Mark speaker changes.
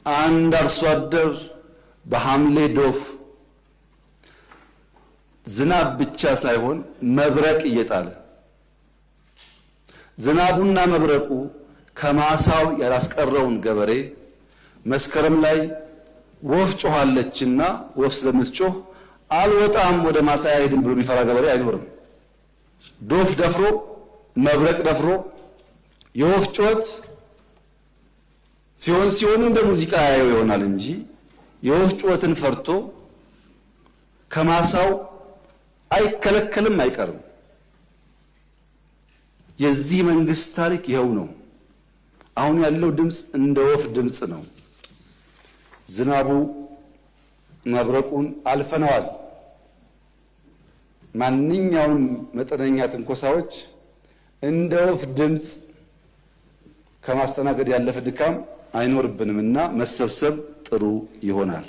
Speaker 1: አንድ አርሶ አደር በሐምሌ ዶፍ ዝናብ ብቻ ሳይሆን መብረቅ እየጣለ ዝናቡና መብረቁ ከማሳው ያላስቀረውን ገበሬ መስከረም ላይ ወፍ ጮኻለችና ወፍ ስለምትጮህ አልወጣም ወደ ማሳ አይሄድም ብሎ ቢፈራ ገበሬ አይኖርም። ዶፍ ደፍሮ መብረቅ ደፍሮ የወፍ ጮት ሲሆን እንደ ሙዚቃ ያየው ይሆናል እንጂ የወፍ ጮትን ፈርቶ ከማሳው አይከለከልም አይቀርም። የዚህ መንግስት ታሪክ ይኸው ነው። አሁን ያለው ድምጽ እንደ ወፍ ድምጽ ነው። ዝናቡ መብረቁን አልፈነዋል። ማንኛውም መጠነኛ ትንኮሳዎች እንደ ወፍ ድምጽ ከማስተናገድ ያለፈ ድካም አይኖርብንምና መሰብሰብ ጥሩ ይሆናል።